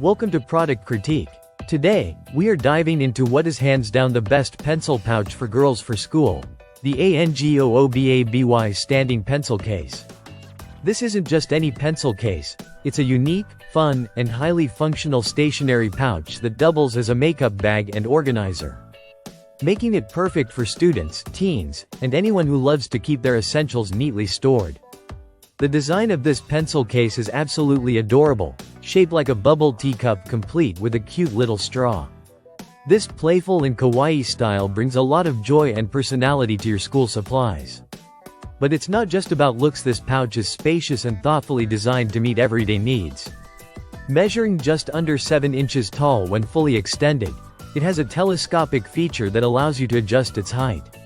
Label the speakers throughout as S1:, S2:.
S1: Welcome to Product Critique. Today, we are diving into what is hands down the best pencil pouch for girls for school, the ANGOOBABY standing pencil case. This isn't just any pencil case, it's a unique, fun, and highly functional stationery pouch that doubles as a makeup bag and organizer, making it perfect for students, teens, and anyone who loves to keep their essentials neatly stored. The design of this pencil case is absolutely adorable, shaped like a bubble teacup complete with a cute little straw. This playful and kawaii style brings a lot of joy and personality to your school supplies. But it's not just about looks. This pouch is spacious and thoughtfully designed to meet everyday needs. Measuring just under 7 inches tall when fully extended, it has a telescopic feature that allows you to adjust its height.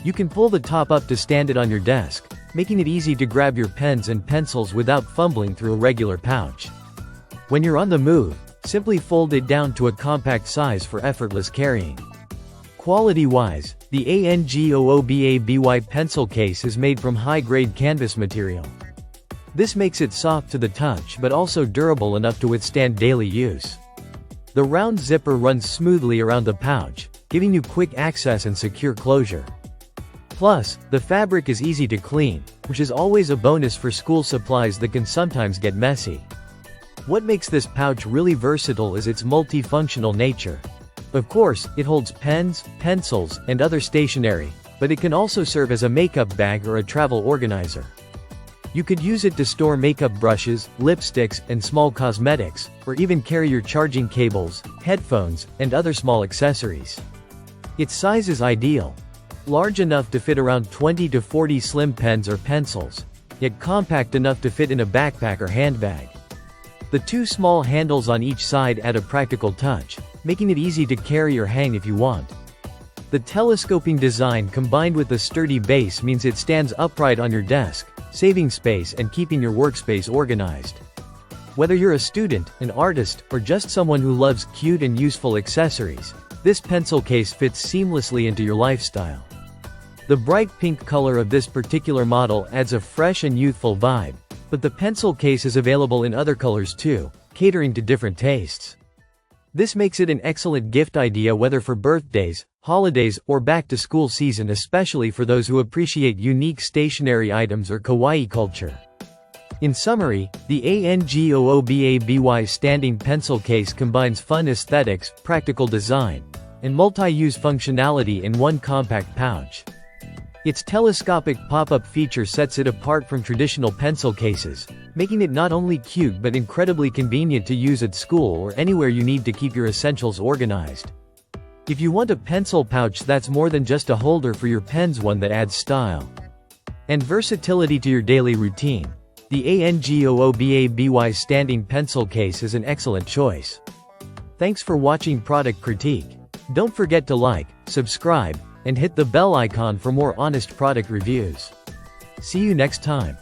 S1: You can pull the top up to stand it on your desk, making it easy to grab your pens and pencils without fumbling through a regular pouch. When you're on the move, simply fold it down to a compact size for effortless carrying. Quality-wise, the ANGOOBABY pencil case is made from high-grade canvas material. This makes it soft to the touch but also durable enough to withstand daily use. The round zipper runs smoothly around the pouch, giving you quick access and secure closure. Plus, the fabric is easy to clean, which is always a bonus for school supplies that can sometimes get messy. What makes this pouch really versatile is its multifunctional nature. Of course, it holds pens, pencils, and other stationery, but it can also serve as a makeup bag or a travel organizer. You could use it to store makeup brushes, lipsticks, and small cosmetics, or even carry your charging cables, headphones, and other small accessories. Its size is ideal. Large enough to fit around 20 to 40 slim pens or pencils, yet compact enough to fit in a backpack or handbag. The two small handles on each side add a practical touch, making it easy to carry or hang if you want. The telescoping design combined with the sturdy base means it stands upright on your desk, saving space and keeping your workspace organized. Whether you're a student, an artist, or just someone who loves cute and useful accessories, this pencil case fits seamlessly into your lifestyle. The bright pink color of this particular model adds a fresh and youthful vibe, but the pencil case is available in other colors too, catering to different tastes. This makes it an excellent gift idea whether for birthdays, holidays, or back-to-school season, especially for those who appreciate unique stationery items or kawaii culture. In summary, the ANGOOBABY standing pencil case combines fun aesthetics, practical design, and multi-use functionality in one compact pouch. Its telescopic pop-up feature sets it apart from traditional pencil cases, making it not only cute but incredibly convenient to use at school or anywhere you need to keep your essentials organized. If you want a pencil pouch that's more than just a holder for your pens, one that adds style and versatility to your daily routine, the ANGOOBABY standing pencil case is an excellent choice. Thanks for watching Product Critique. Don't forget to like, subscribe, and hit the bell icon for more honest product reviews. See you next time.